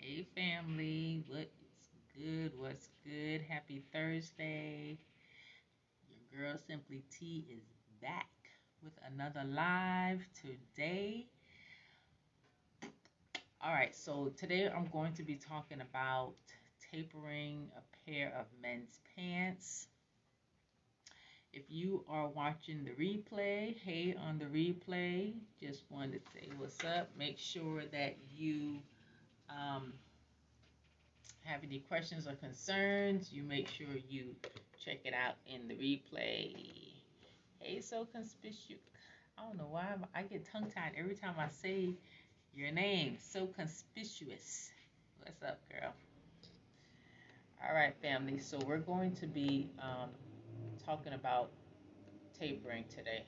Hey family, what's good? What's good? Happy Thursday. Your girl Simply T is back with another live today. All right, so today I'm going to be talking about tapering a pair of men's pants. If you are watching the replay, hey on the replay, just wanted to say what's up. Make sure that you um, have any questions or concerns, you make sure you check it out in the replay. Hey, so conspicuous. I don't know why I get tongue tied every time I say your name. So conspicuous. What's up, girl? All right, family. So we're going to be talking about tapering today.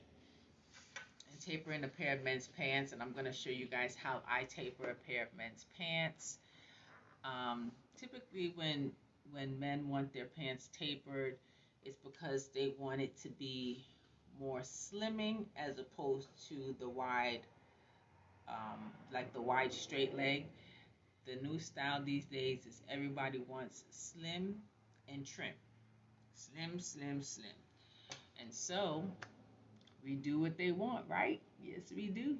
And tapering a pair of men's pants, and I'm going to show you guys how I taper a pair of men's pants. Typically, when men want their pants tapered, it's because they want it to be more slimming as opposed to the wide, like the wide straight leg. The new style these days is everybody wants slim and trim, slim, slim, slim, and so we do what they want, right? Yes, we do.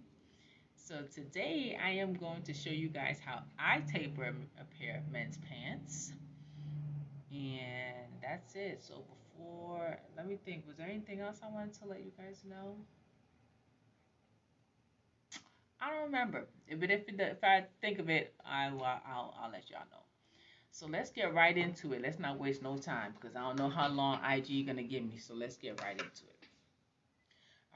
So today I am going to show you guys how I taper a pair of men's pants. And that's it. So before, let me think. Was there anything else I wanted to let you guys know? I don't remember. But if I think of it, I'll let y'all know. So let's get right into it. Let's not waste no time because I don't know how long IG gonna give me. So let's get right into it.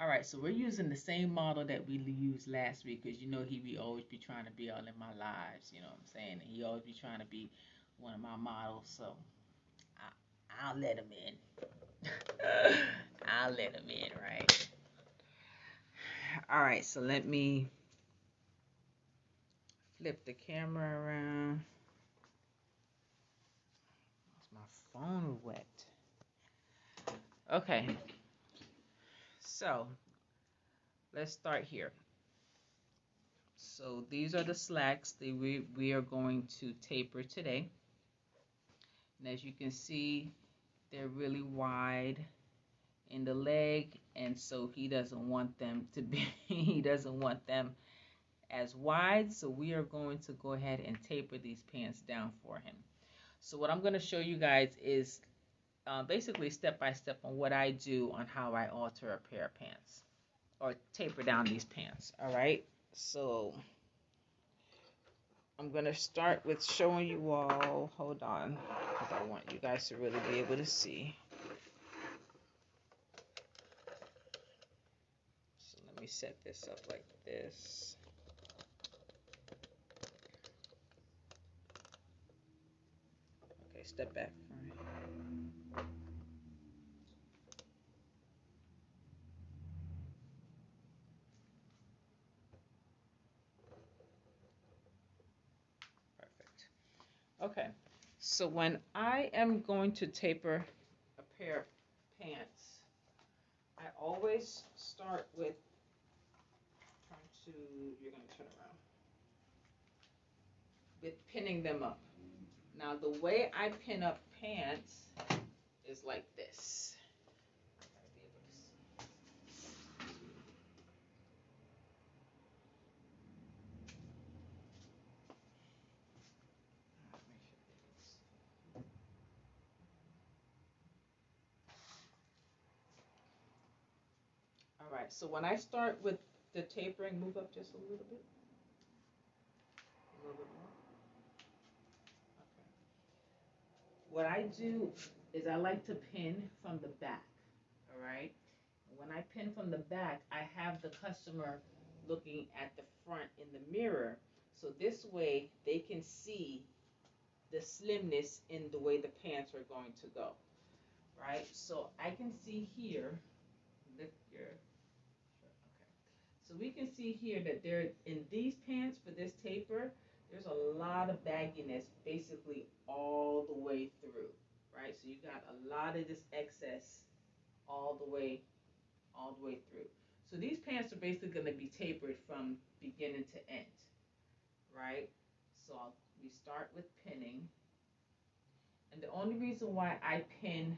All right. So we're using the same model that we used last week because he be always be trying to be all in my lives. You know what I'm saying? And he always be trying to be one of my models. So I'll let him in. I'll let him in, right? All right, so let me flip the camera around. My phone wet. Okay, so let's start here. So these are the slacks that we are going to taper today. And as you can see, they're really wide in the leg, and so he doesn't want them to be, he doesn't want them as wide, so we are going to go ahead and taper these pants down for him. So what I'm going to show you guys is basically step by step on what I do on how I alter a pair of pants or taper down these pants. All right, so I'm going to start with showing you all, hold on, because I want you guys to really be able to see. So let me set this up like this. Okay, step back from me. Perfect. Okay, so when I am going to taper a pair of pants, I always start with you're going to turn around, with pinning them up. Now, the way I pin up pants is like this. All right, so when I start with the tapering, move up just a little bit. A little bit more. Okay. What I do is I like to pin from the back. All right. When I pin from the back, I have the customer looking at the front in the mirror. So this way they can see the slimness in the way the pants are going to go. Right? So I can see here, lift your, okay. So we can see here that there, in these pants for this taper, there's a lot of bagginess basically all the way through, right? So you got a lot of this excess all the way, all the way through. So these pants are basically going to be tapered from beginning to end, right? So I'll we start with pinning. And the only reason why I pin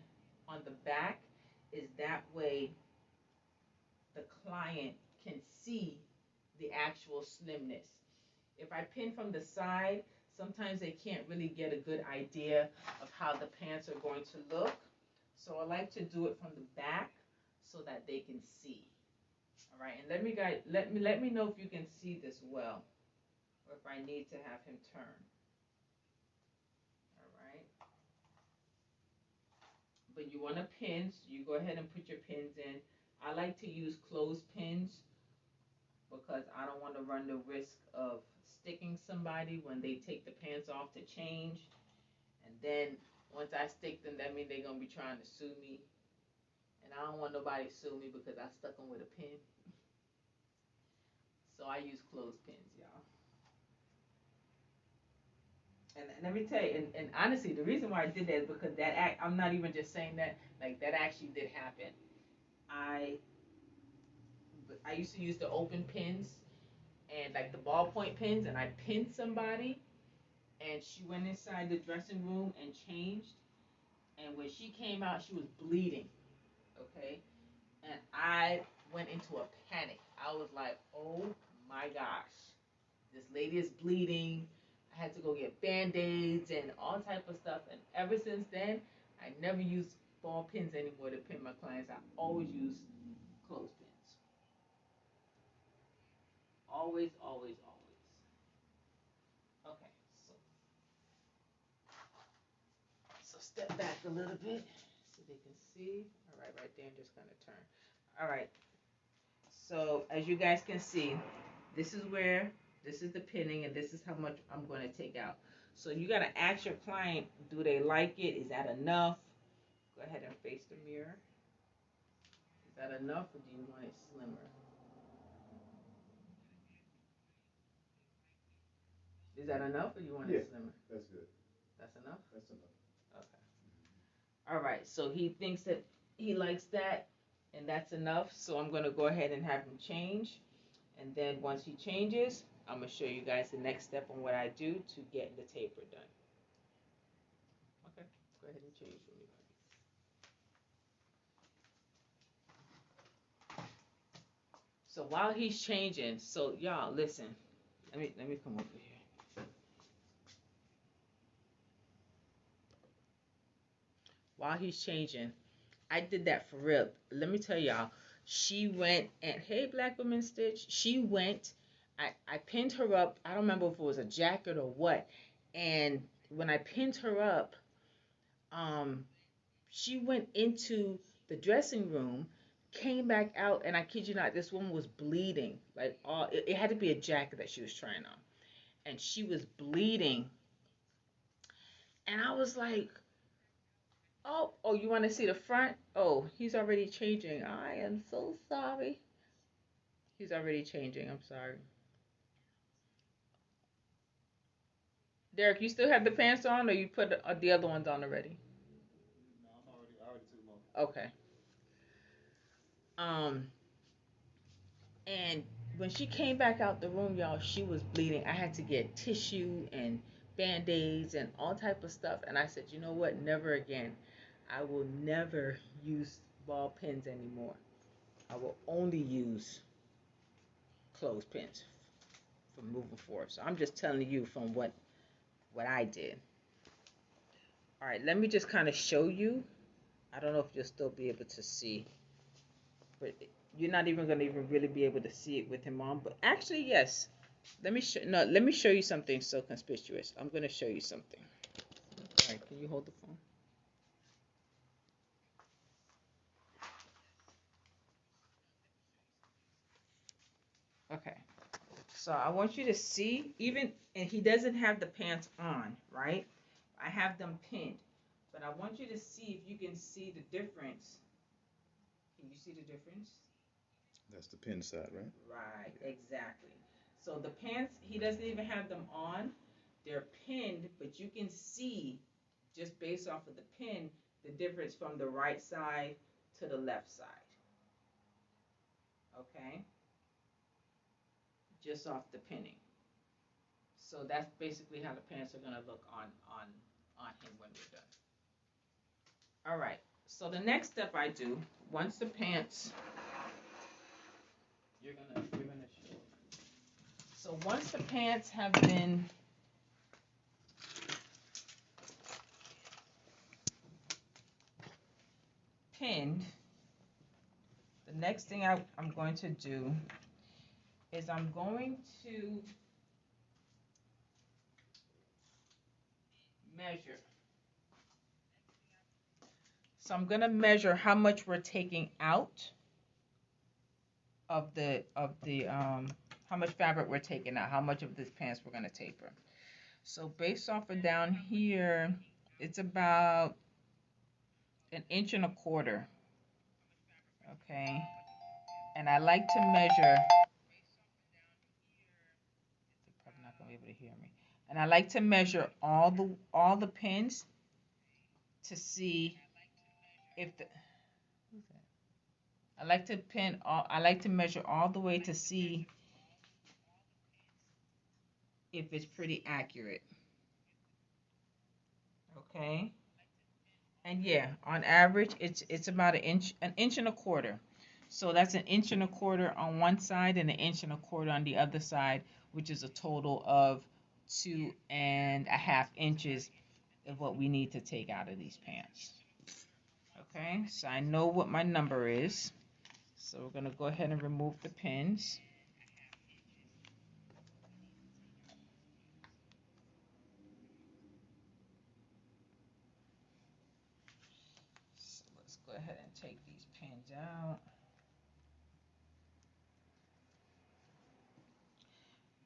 on the back is that way the client can see the actual slimness. If I pin from the side, sometimes they can't really get a good idea of how the pants are going to look. So I like to do it from the back so that they can see. All right, and let me know if you can see this well, or if I need to have him turn. All right. But you want to pin, so you go ahead and put your pins in. I like to use closed pins because I don't want to run the risk of sticking somebody when they take the pants off to change. And then once I stick them, that means they're going to be trying to sue me. And I don't want nobody to sue me because I stuck them with a pin. So I use closed pins, y'all. And let me tell you, and honestly, the reason why I did that is because I'm not even just saying that, like that actually did happen. I I used to use the open pins and like the ballpoint pins, and I pinned somebody, and she went inside the dressing room and changed, and when she came out, she was bleeding, okay, and I went into a panic. I was like, oh my gosh, this lady is bleeding. I had to go get band-aids and all type of stuff, and ever since then, I never use ball pins anymore to pin my clients. I always use clothespins. Always, always, always. Okay, so step back a little bit so they can see. All right, right there, and just kind of turn. All right. So as you guys can see, this is where this is the pinning, and this is how much I'm going to take out. So you got to ask your client, do they like it? Is that enough? Go ahead and face the mirror. Is that enough, or do you want it slimmer? Is that enough, or you want it slimmer? That's good. That's enough? That's enough. Okay. All right. So he thinks that he likes that, and that's enough. So I'm going to go ahead and have him change. And then once he changes, I'm going to show you guys the next step on what I do to get the taper done. Okay. Go ahead and change for me. So while he's changing, so y'all listen. Let me come over here. While he's changing, I did that for real. Let me tell y'all. She went and hey, Black Woman Stitch. She went. I pinned her up. I don't remember if it was a jacket or what. And when I pinned her up, um, she went into the dressing room, came back out, and I kid you not, this woman was bleeding. Like it had to be a jacket that she was trying on, and she was bleeding. And I was like, oh, you want to see the front? Oh, he's already changing. I am so sorry. He's already changing. I'm sorry. Derek, you still have the pants on, or you put the other ones on already? No, I already took them off. Okay. Um, and when she came back out the room, y'all, she was bleeding. I had to get tissue and band-aids and all type of stuff. And I said, you know what? Never again. I will never use ball pins anymore. I will only use clothespins from moving forward. So I'm just telling you from what I did. All right, let me just kind of show you. I don't know if you'll still be able to see, but you're not even going to even really be able to see it with him on. But actually, yes. Let me show you something so conspicuous. I'm going to show you something. All right, can you hold the phone? Okay. So I want you to see, even, and he doesn't have the pants on, right? I have them pinned. But I want you to see if you can see the difference. Can you see the difference? That's the pin side, right? Right, exactly. So the pants, he doesn't even have them on. They're pinned, but you can see just based off of the pin the difference from the right side to the left side. Okay? Just off the pinning. So that's basically how the pants are gonna look on him when we're done. All right. So the next step I do, once the pants, you're gonna show. So once the pants have been pinned, the next thing I'm going to do is I'm going to measure. So I'm going to measure how much we're taking out of the how much fabric we're taking out, how much of this pants we're going to taper. So based off of down here, it's about 1.25 inches. Okay. And I like to measure. They're probably not gonna be able to hear me. And I like to measure all the pins to see if the. Who's that? I like to measure all the way to see if it's pretty accurate. Okay. And yeah, on average, it's about 1.25 inches. So that's 1.25 inches on one side and 1.25 inches on the other side, which is a total of 2.5 inches of what we need to take out of these pants. Okay, so I know what my number is. So we're gonna go ahead and remove the pins. So let's go ahead and take these pins out.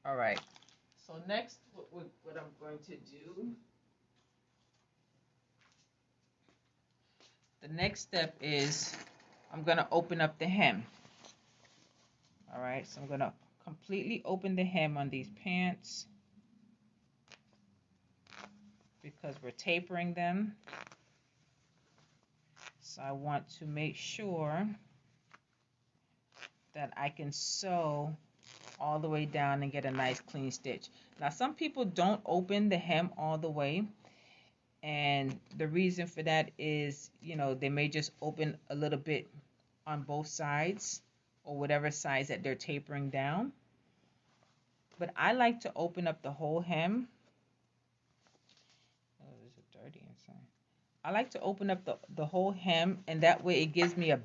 All right. So next, what I'm going to do, the next step is I'm going to open up the hem. All right. So I'm going to completely open the hem on these pants because we're tapering them. So I want to make sure that I can sew all the way down and get a nice clean stitch. Now some people don't open the hem all the way, and the reason for that is, they may just open a little bit on both sides or whatever size that they're tapering down. But I like to open up the whole hem. Oh, there's a dirty inside. I like to open up the whole hem, and that way it gives me a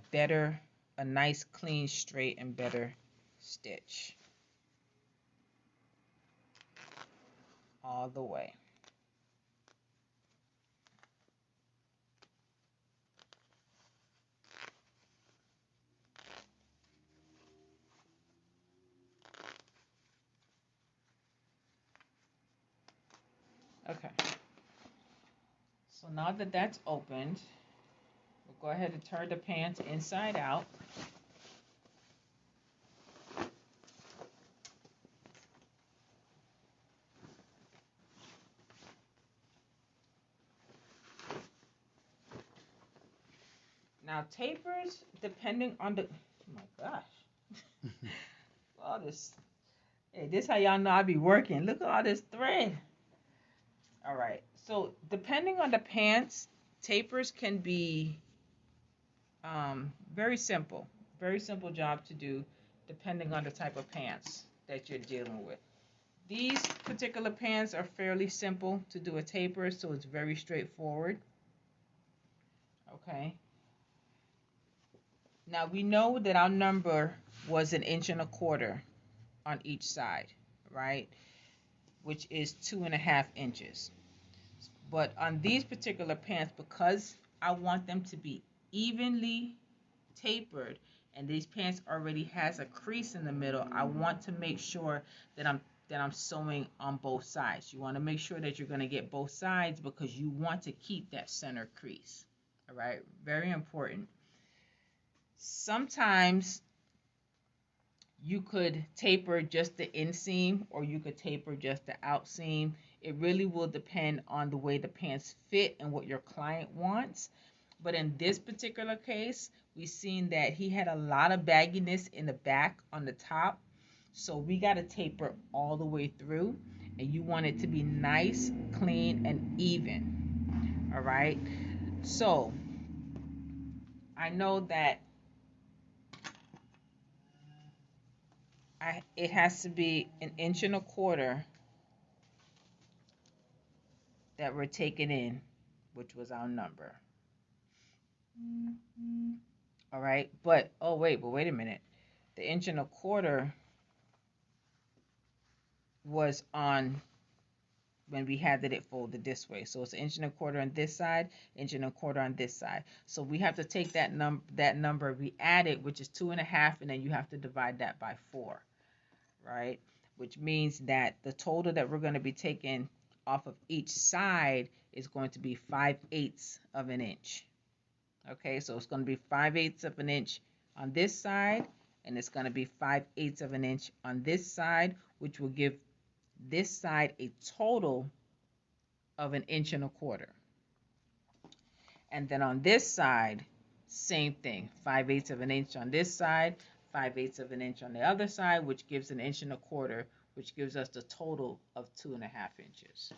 nice clean straight and better stitch all the way. Okay. So now that that's opened, we'll go ahead and turn the pants inside out. Now tapers, depending on the, oh my gosh, all this. Hey, this how y'all know I be working. Look at all this thread. All right. So depending on the pants, tapers can be very simple job to do, depending on the type of pants that you're dealing with. These particular pants are fairly simple to do a taper, so it's very straightforward. Okay. Now we know that our number was 1.25 inches on each side, right? Which is 2.5 inches. But on these particular pants, because I want them to be evenly tapered, and these pants already has a crease in the middle, I want to make sure that I'm sewing on both sides. You want to make sure that you're going to get both sides because you want to keep that center crease. All right, very important. Sometimes you could taper just the inseam or you could taper just the outseam. It really will depend on the way the pants fit and what your client wants. But in this particular case, we've seen that he had a lot of bagginess in the back on the top. So we got to taper all the way through. and you want it to be nice, clean, and even. All right. So I know that it has to be 1.25 inches that we're taking in, which was our number. All right. But wait a minute. The 1.25 inches was on when we had it folded this way. So it's 1.25 inches on this side, 1.25 inches on this side. So we have to take that number we added, which is 2.5, and then you have to divide that by 4, right? Which means that the total that we're going to be taking off of each side is going to be 5/8 of an inch. Okay, so it's going to be 5/8 of an inch on this side, and it's going to be 5/8 of an inch on this side, which will give this side a total of 1.25 inches. And then on this side, same thing, 5/8 of an inch on this side, 5/8 of an inch on the other side, which gives 1.25 inches, which gives us the total of 2.5 inches.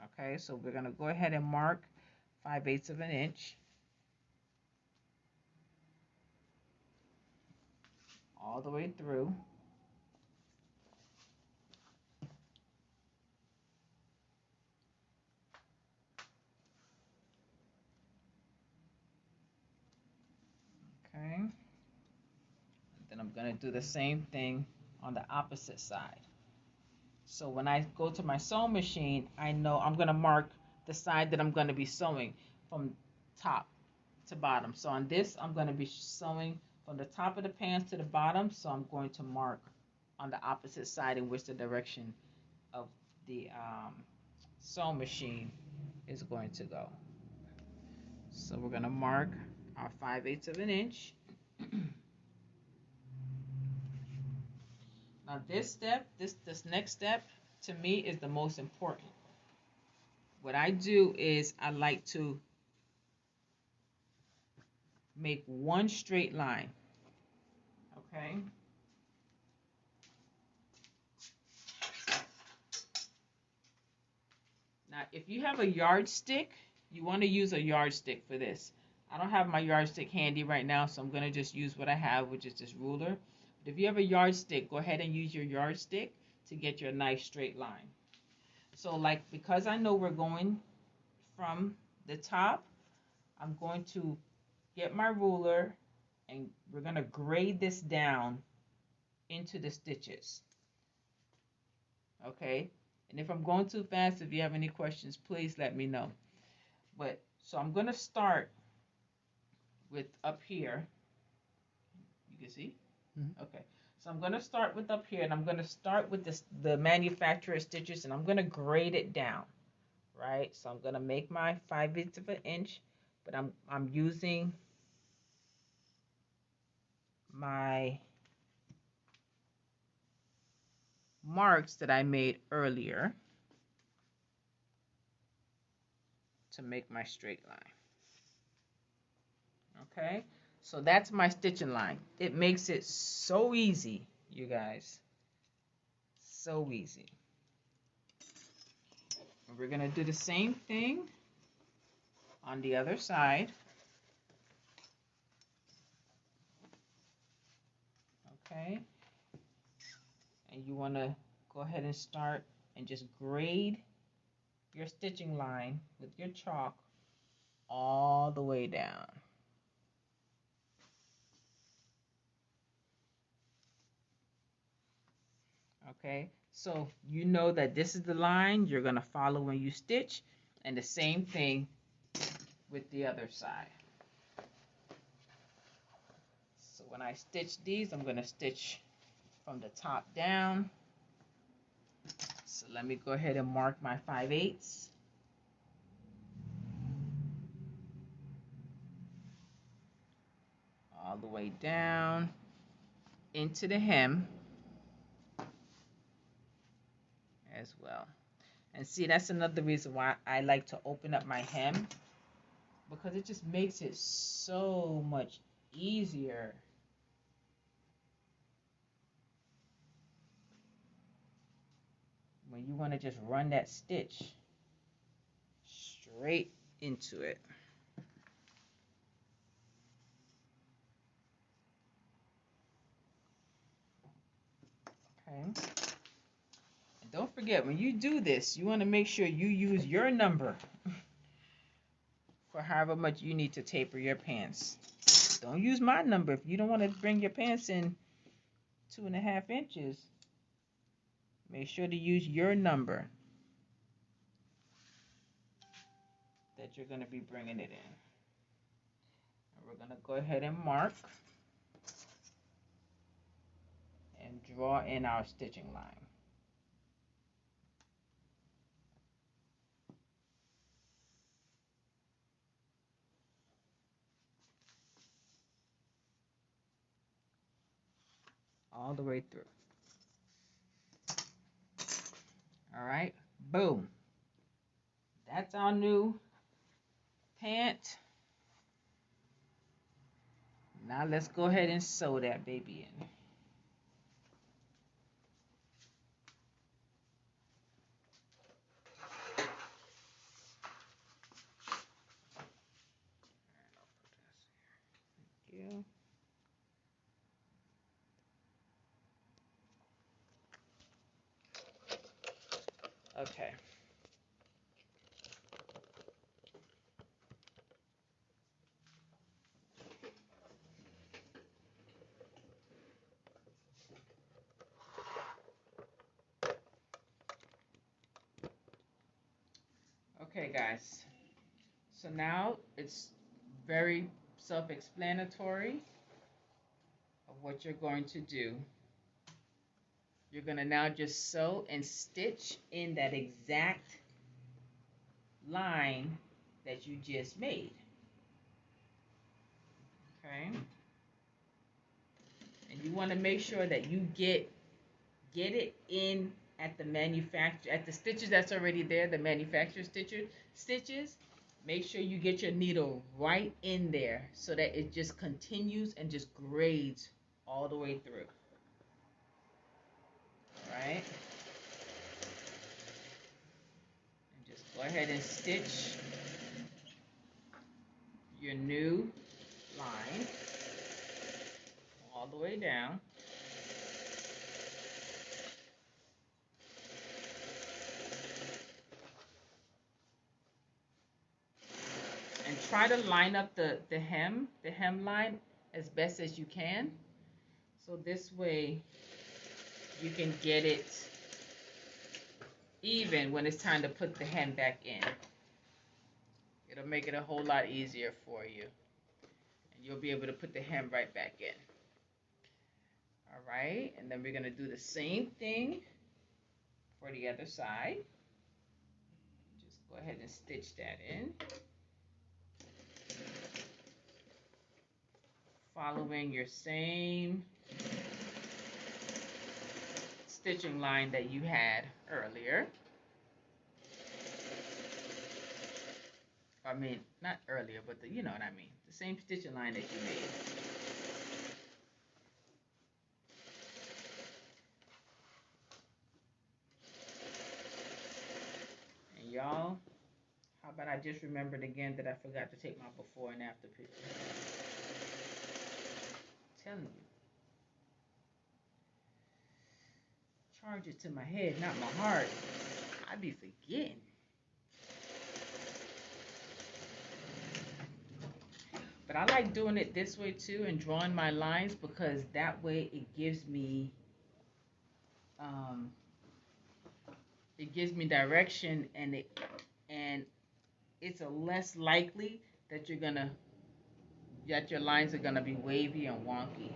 Okay, so we're going to go ahead and mark 5/8 of an inch all the way through. Okay, and then I'm going to do the same thing on the opposite side. So when I go to my sewing machine, I know I'm going to mark the side that I'm going to be sewing from top to bottom. So on this, I'm going to be sewing from the top of the pants to the bottom. So I'm going to mark on the opposite side in which the direction of the sewing machine is going to go. So we're going to mark our 5/8 of an inch. Now this step, this next step, to me is the most important. What I do is I like to make one straight line. Okay. Now, if you have a yardstick, you want to use a yardstick for this. I don't have my yardstick handy right now, so I'm going to just use what I have, which is this ruler. But if you have a yardstick, go ahead and use your yardstick to get your nice straight line. So like, because I know we're going from the top, I'm going to get my ruler and we're going to grade this down into the stitches. Okay, and if I'm going too fast, if you have any questions, please let me know. But so I'm going to start with up here. You can see? Mm-hmm. Okay, so I'm going to start with up here, and I'm going to start with the manufacturer stitches, and I'm going to grade it down, right? So I'm going to make my 5/8 of an inch, but I'm using my marks that I made earlier to make my straight line. Okay, so that's my stitching line. It makes it so easy, you guys. So easy. And we're going to do the same thing on the other side. Okay, and you want to go ahead and start and just grade your stitching line with your chalk all the way down. Okay, so you know that this is the line you're going to follow when you stitch, and the same thing with the other side. So when I stitch these, I'm going to stitch from the top down. So let me go ahead and mark my 5/8. All the way down into the hem as well. And see, that's another reason why I like to open up my hem, because it just makes it so much easier. when you want to just run that stitch straight into it. Okay. And don't forget, when you do this, you want to make sure you use your number for however much you need to taper your pants. Don't use my number. If you don't want to bring your pants in 2.5 inches, make sure to use your number that you're going to be bringing it in. And we're going to go ahead and mark and draw in our stitching line. All the way through. All right, boom. That's our new pant. Now let's go ahead and sew that baby in. Thank you. Okay. Okay, guys. So now it's very self-explanatory of what you're going to do. You're going to now just sew and stitch in that exact line that you just made. Okay? And you want to make sure that you get it in at the manufacturer, at the stitches that's already there, the manufacturer stitches. Make sure you get your needle right in there so that it just continues and just grades all the way through. All right? And just go ahead and stitch your new line all the way down. And try to line up the hem line as best as you can. So this way you can get it even when it's time to put the hem back in. It'll make it a whole lot easier for you. And you'll be able to put the hem right back in. All right, and then we're going to do the same thing for the other side. Just go ahead and stitch that in. Following your same stitching line that you had earlier. I mean, not earlier, but you know what I mean. The same stitching line that you made. And y'all, how about I just remembered again that I forgot to take my before and after picture. I'm telling you. Charge it to my head, not my heart. I be forgetting. But I like doing it this way too and drawing my lines because that way it gives me direction and it's a less likely that your lines are gonna be wavy and wonky.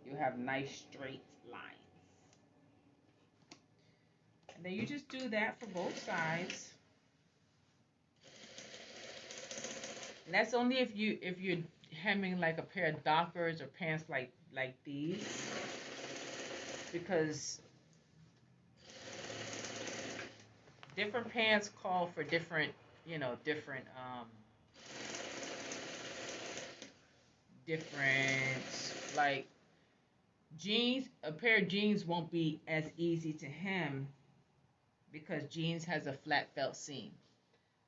You have nice straight lines. And then you just do that for both sides. And that's only if you're hemming like a pair of Dockers or pants like these, because different pants call for different like jeans. A pair of jeans won't be as easy to hem because jeans has a flat felt seam.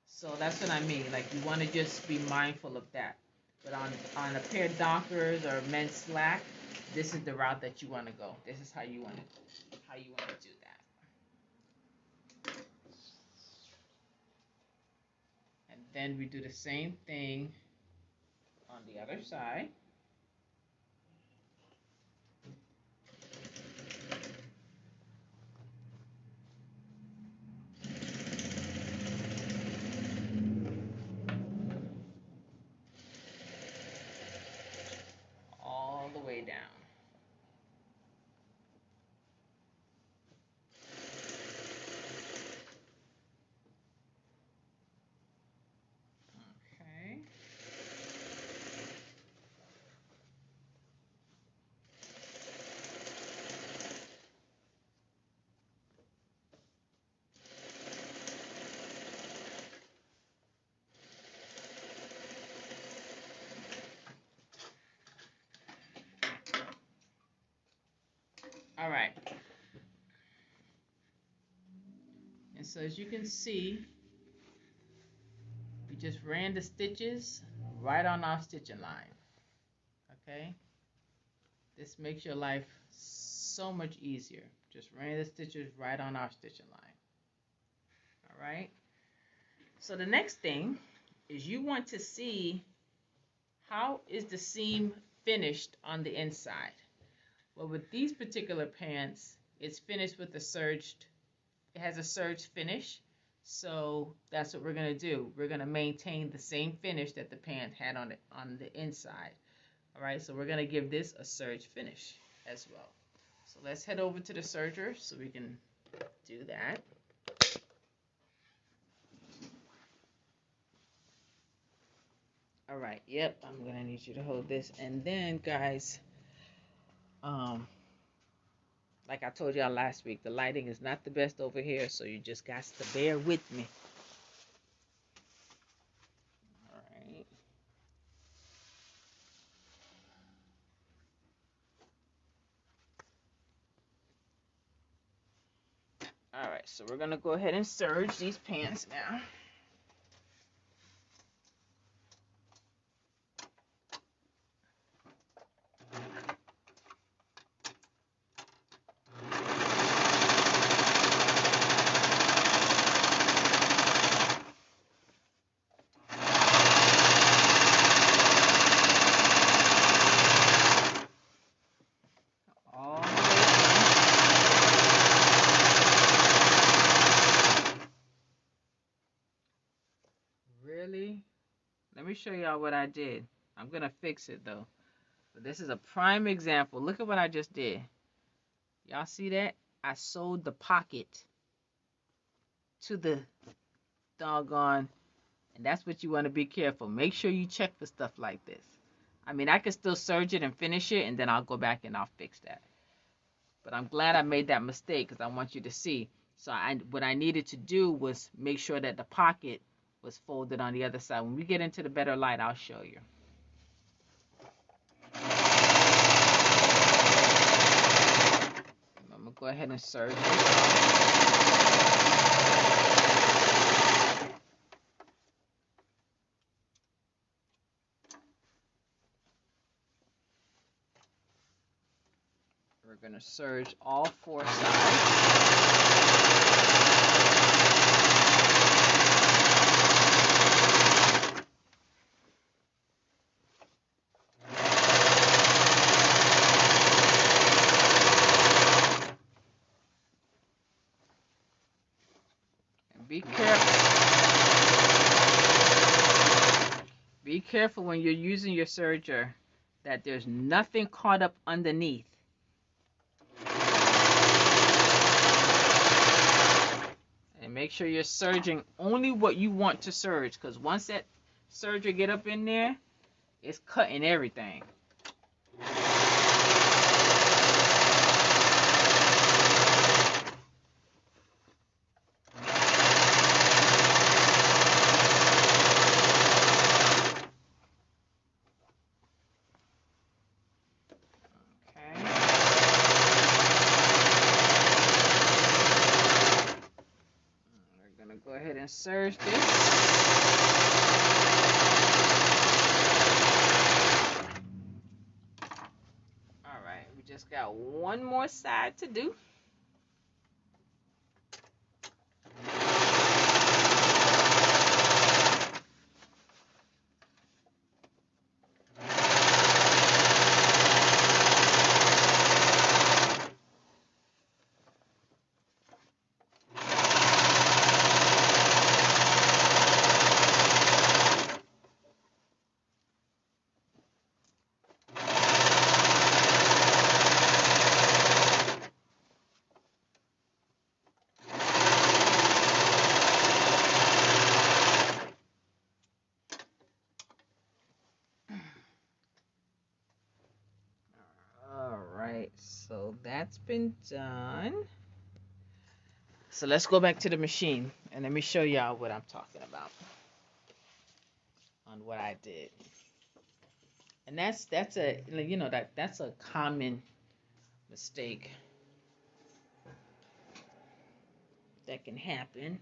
So that's what I mean. Like you want to just be mindful of that. But on a pair of Dockers or men's slack, this is the route that you want to go. This is how you want to do that. And then we do the same thing on the other side. All the way down. Okay. All right. And so as you can see, we just ran the stitches right on our stitching line. Okay? This makes your life so much easier. Just ran the stitches right on our stitching line. All right? So the next thing is you want to see how is the seam finished on the inside. Well, with these particular pants, it's finished with a serged, it has a serged finish. So that's what we're going to do. We're going to maintain the same finish that the pant had on the inside. All right, so we're going to give this a serge finish as well. So let's head over to the serger so we can do that. All right, yep, I'm going to need you to hold this. And then, guys, like I told y'all last week, the lighting is not the best over here, so you just got to bear with me. All right. All right, so we're going to go ahead and serge these pants now. Really? Let me show y'all what I did. I'm going to fix it, though. But this is a prime example. Look at what I just did. Y'all see that? I sewed the pocket to the doggone, and that's what you want to be careful. Make sure you check for stuff like this. I mean, I can still serge it and finish it, and then I'll go back and I'll fix that. But I'm glad I made that mistake because I want you to see. So what I needed to do was make sure that the pocket was folded on the other side. When we get into the better light, I'll show you. I'm going to go ahead and serge it. We're going to serge all four sides. Be careful. Be careful when you're using your serger that there's nothing caught up underneath. And make sure you're serging only what you want to serge, because once that serger get up in there, it's cutting everything. gonna go ahead and serge this. All right, we just got one more side to do. So that's been done. So let's go back to the machine and let me show y'all what I'm talking about on what I did. And that's a that's a common mistake that can happen.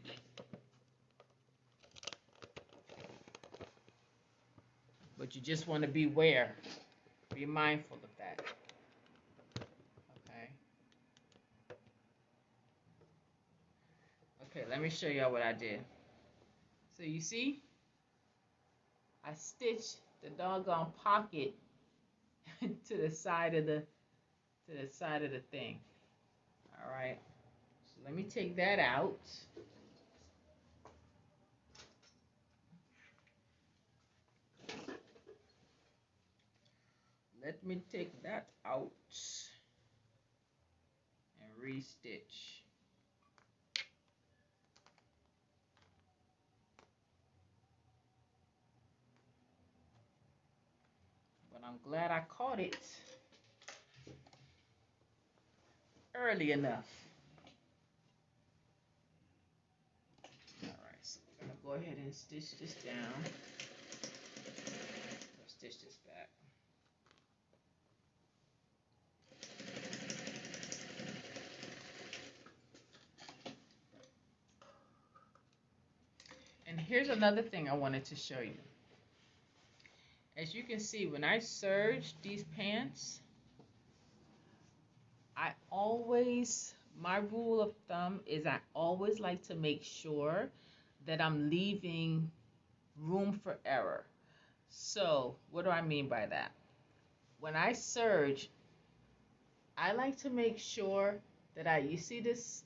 But you just want to beware. Be mindful of that. Okay, let me show y'all what I did. So you see, I stitched the doggone pocket to the side of the thing. All right. So let me take that out. Let me take that out and restitch. But I'm glad I caught it early enough. All right, so I'm gonna go ahead and stitch this down. Let's stitch this back. And here's another thing I wanted to show you. As you can see, when I serge these pants, my rule of thumb is I always like to make sure that I'm leaving room for error. So what do I mean by that? When I serge, I like to make sure that you see this,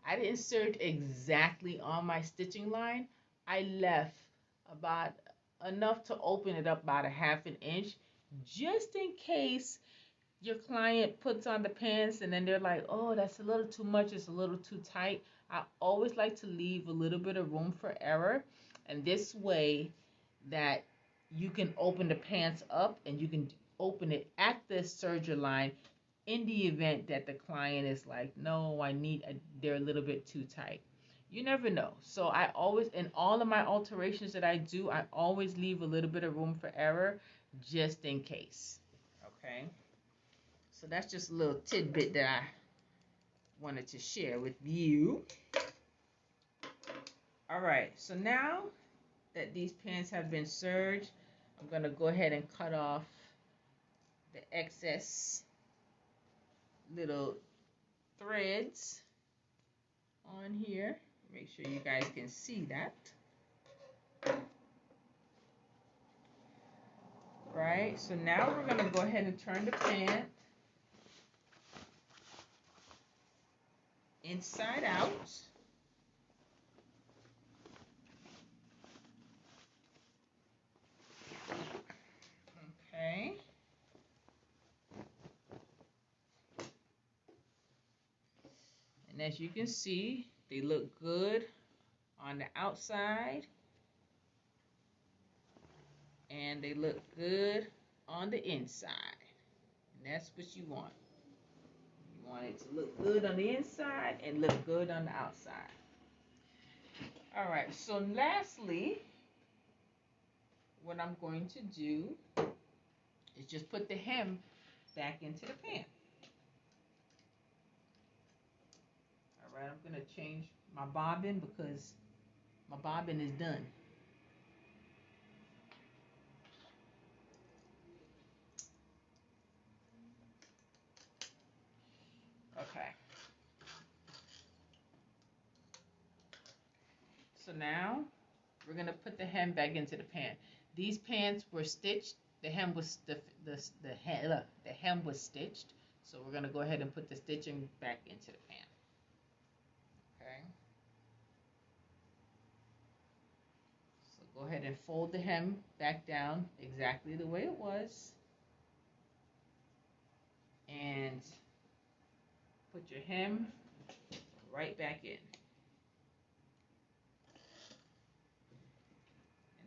I didn't serge exactly on my stitching line. I left about enough to open it up about a ½ inch, just in case your client puts on the pants and then they're like, oh, that's a little too much, it's a little too tight. I always like to leave a little bit of room for error, and this way that you can open the pants up and you can open it at the serger line in the event that the client is like, no, they're a little bit too tight. You never know. So I always, in all of my alterations that I do, I always leave a little bit of room for error just in case. Okay? So that's just a little tidbit that I wanted to share with you. All right, so now that these pants have been serged, I'm going to go ahead and cut off the excess little threads on here. Make sure you guys can see that. Right, so now we're going to go ahead and turn the pant inside out. Okay. And as you can see, they look good on the outside. And they look good on the inside. And that's what you want. You want it to look good on the inside and look good on the outside. All right, so lastly, what I'm going to do is just put the hem back into the pant. All right, I'm going to change my bobbin because My bobbin is done. Okay. So now we're gonna put the hem back into the pan. These pants were stitched. The hem was the hem was stitched. So we're gonna go ahead and put the stitching back into the pan. Okay. So go ahead and fold the hem back down exactly the way it was, and put your hem right back in.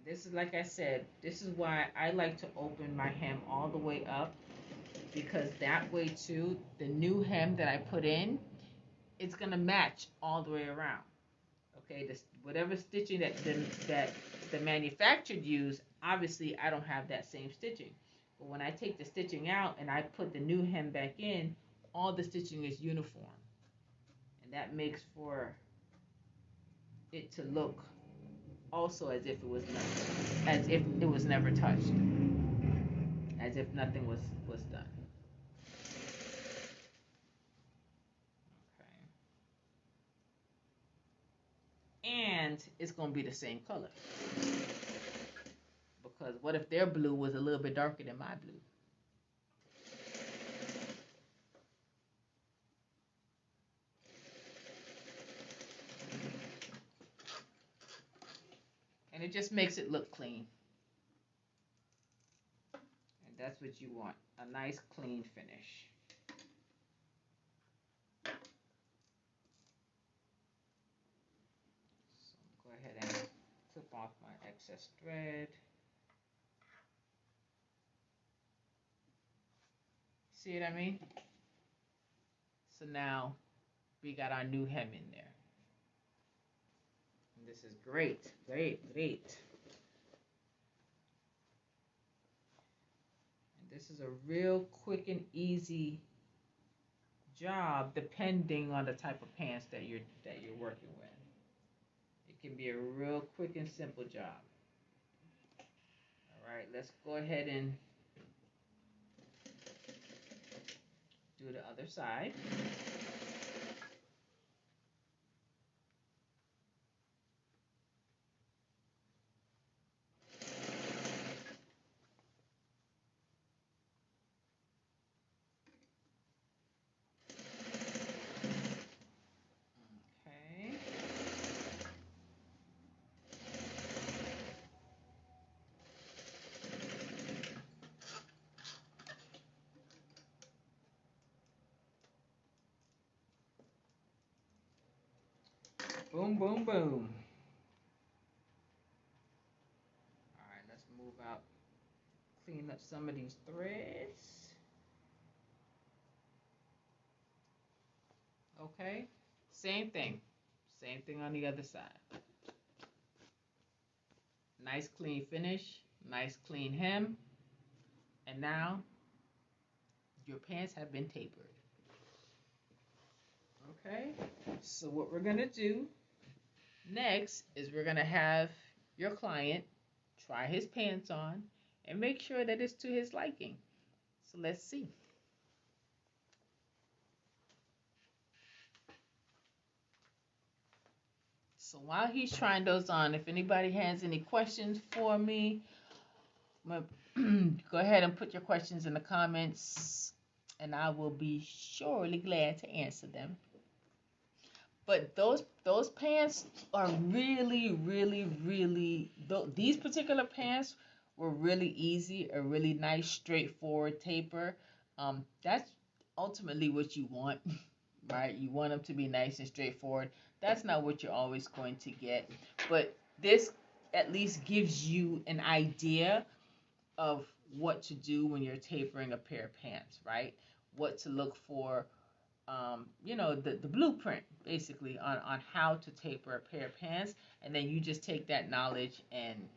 This is, like I said, this is why I like to open my hem all the way up, because that way too, the new hem that I put in, it's gonna match all the way around. Okay, this whatever stitching that the manufactured use, obviously I don't have that same stitching. But when I take the stitching out and I put the new hem back in, all the stitching is uniform, and that makes for it to look also as if it was never touched, as if nothing was done. Okay. And it's gonna be the same color, because what if their blue was a little bit darker than my blue? And it just makes it look clean. And that's what you want, a nice clean finish. So go ahead and clip off my excess thread. See what I mean? So now we got our new hem in there. And this is great, great, great. This is a real quick and easy job, depending on the type of pants that you're working with. It can be a real quick and simple job. All right, let's go ahead and do the other side. Boom, boom, boom. All right, let's move out, clean up some of these threads. Okay, same thing on the other side. Nice clean finish, nice clean hem, and now your pants have been tapered. Okay, so what we're gonna do next is we're gonna have your client try his pants on and make sure that it's to his liking. So let's see. So while he's trying those on, if anybody has any questions for me, go ahead and put your questions in the comments, and I will be surely glad to answer them. But those pants are really, really, really, these particular pants were really easy, a really nice, straightforward taper. That's ultimately what you want, right? You want them to be nice and straightforward. That's not what you're always going to get. But this at least gives you an idea of what to do when you're tapering a pair of pants, right? What to look for. The blueprint basically on how to taper a pair of pants, and then you just take that knowledge and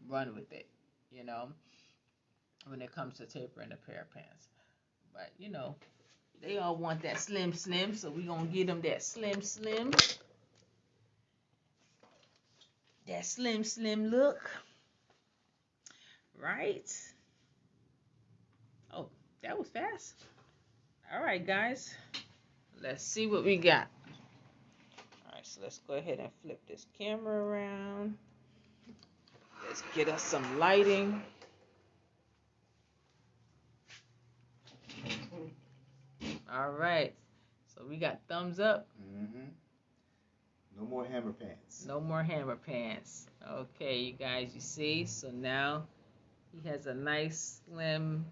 run with it, when it comes to tapering a pair of pants. But they all want that slim, so we're gonna give them that slim. that slim look, right? Oh, that was fast. All right, guys, let's see what we got. All right, so let's go ahead and flip this camera around. Let's get us some lighting. All right, so we got thumbs up. Mm-hmm. No more hammer pants. No more hammer pants. Okay, you guys, you see? So now he has a nice slim,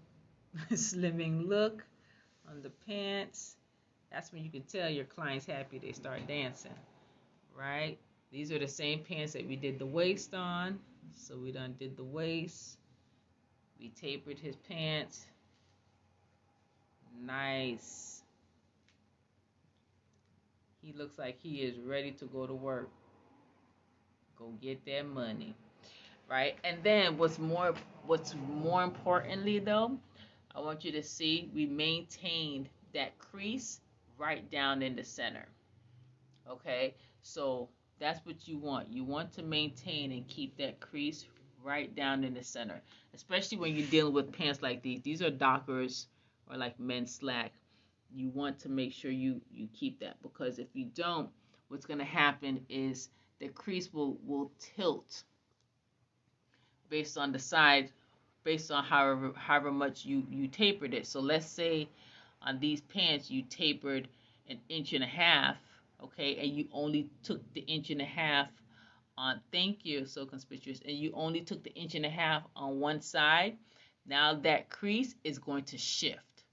slimming look on the pants. That's when you can tell your client's happy. They start dancing, right? These are the same pants that we did the waist on. So we done did the waist. We tapered his pants. Nice. He looks like he is ready to go to work. Go get that money, right? And then what's more importantly though, I want you to see we maintained that crease right down in the center. Okay, so that's what you want. You want to maintain and keep that crease right down in the center, especially when you're dealing with pants like these. These are Dockers or like men's slack. You want to make sure you keep that, because if you don't, what's going to happen is the crease will tilt based on the side, based on however much you tapered it. So let's say on these pants you tapered 1.5 inches, okay, and you only took the 1.5 inches on, thank you, so conspicuous, and you only took the 1.5 inches on one side. Now that crease is going to shift,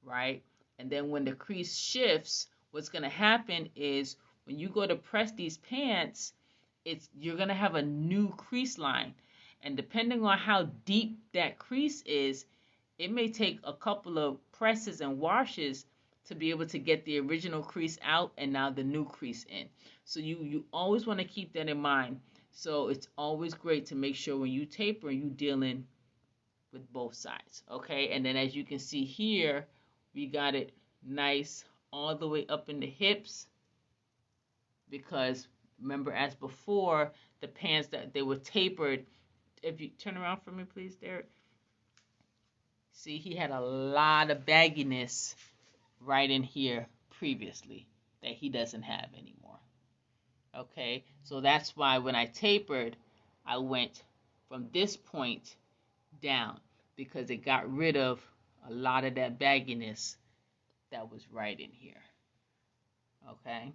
right? And then when the crease shifts, what's going to happen is when you go to press these pants, you're going to have a new crease line. And depending on how deep that crease is, it may take a couple of presses and washes to be able to get the original crease out and now the new crease in. So you always want to keep that in mind. So it's always great to make sure when you taper, you're dealing with both sides, okay? And then as you can see here, we got it nice all the way up in the hips, because remember, as before, the pants that they were tapered. If you turn around for me, please, Derek. See, he had a lot of bagginess right in here previously that he doesn't have anymore. Okay, so that's why when I tapered, I went from this point down, because it got rid of a lot of that bagginess that was right in here. Okay,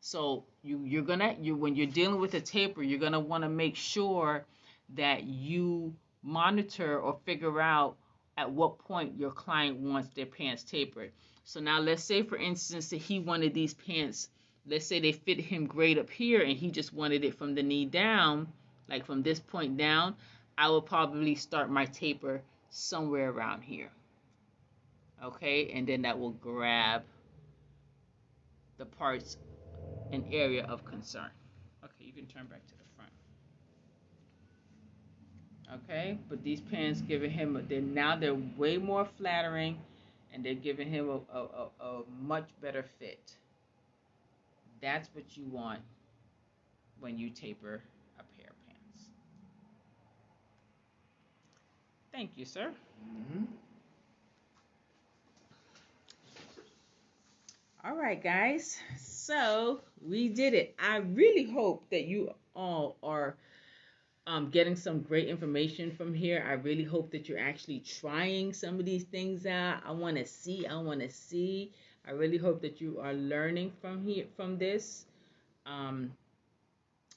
so when you're dealing with a taper, you're gonna want to make sure that you monitor or figure out at what point your client wants their pants tapered. So now let's say, for instance, that he wanted these pants, let's say they fit him great up here and he just wanted it from the knee down, like from this point down, I will probably start my taper somewhere around here. Okay, and then that will grab the parts and area of concern. Okay, you can turn back to the front. Okay, but these pants giving him, they're way more flattering, and they're giving him a much better fit. That's what you want when you taper a pair of pants. Thank you, sir. Mm-hmm. All right, guys. So we did it. I really hope that you all are getting some great information from here. I really hope that you're actually trying some of these things out. I want to see. I really hope that you are learning from this. And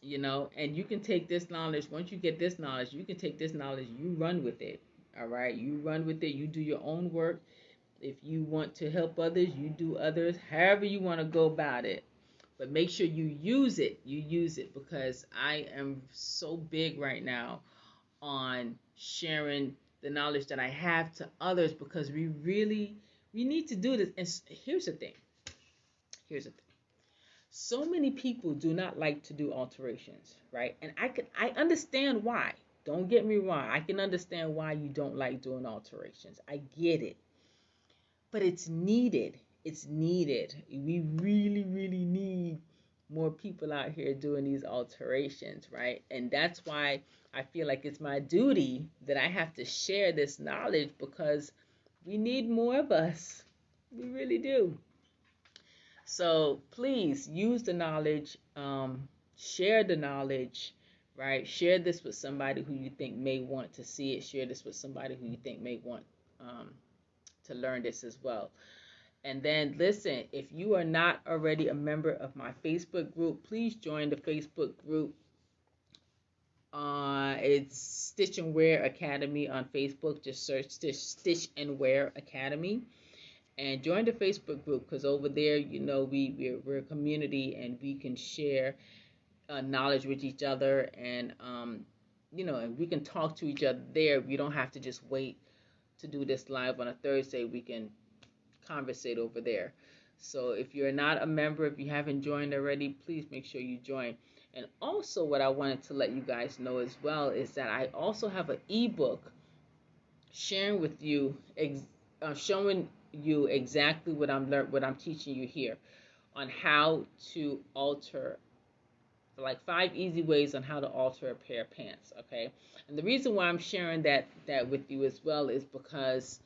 you can take this knowledge. Once you get this knowledge, you can take this knowledge, you run with it. All right, you run with it. You do your own work. If you want to help others, you do others, however you want to go about it. But make sure you use it. Because I am so big right now on sharing the knowledge that I have to others, because we need to do this. And here's the thing. So many people do not like to do alterations, right? And I understand why. Don't get me wrong. I can understand why you don't like doing alterations. I get it. But it's needed. We really, really need more people out here doing these alterations, right? And that's why I feel like it's my duty that I have to share this knowledge, because we need more of us. We really do. So please use the knowledge, share the knowledge, right? Share this with somebody who you think may want to see it. Share this with somebody who you think may want um, to learn this as well. And then listen, if you are not already a member of my Facebook group, please join the Facebook group. It's Stitch and Wear Academy on Facebook. Just search Stitch and Wear Academy and join the Facebook group, because over there, we're a community and we can share knowledge with each other, and and we can talk to each other there. We don't have to just wait to do this live on a Thursday. We can conversate over there. So if you're not a member, if you haven't joined already, please make sure you join. And also, what I wanted to let you guys know as well is that I also have an ebook sharing with you, showing you exactly what I'm teaching you here on how to alter, like 5 easy ways on how to alter a pair of pants. Okay, and the reason why I'm sharing that with you as well is because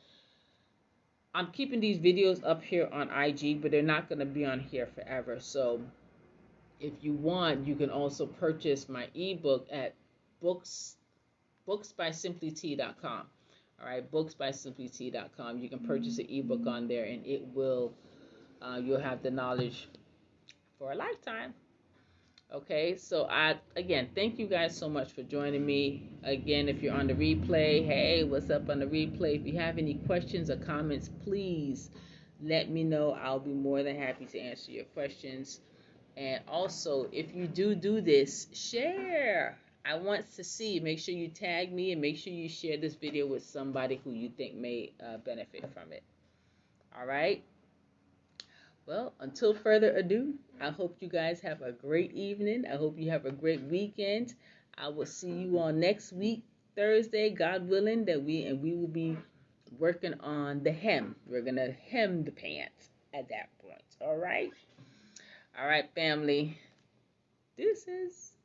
I'm keeping these videos up here on IG, but they're not going to be on here forever. So if you want, you can also purchase my ebook at booksbysimplyt.com. All right, booksbysimplyt.com. You can purchase an ebook on there, and it will you'll have the knowledge for a lifetime. Okay, so again, thank you guys so much for joining me. Again, if you're on the replay, hey, what's up on the replay? If you have any questions or comments, please let me know. I'll be more than happy to answer your questions. And also, if you do this, share. I want to see. Make sure you tag me and make sure you share this video with somebody who you think may benefit from it. All right. Well, until further ado, I hope you guys have a great evening. I hope you have a great weekend. I will see you all next week, Thursday, God willing, we will be working on the hem. We're gonna hem the pants at that point. All right. All right, family. Deuces.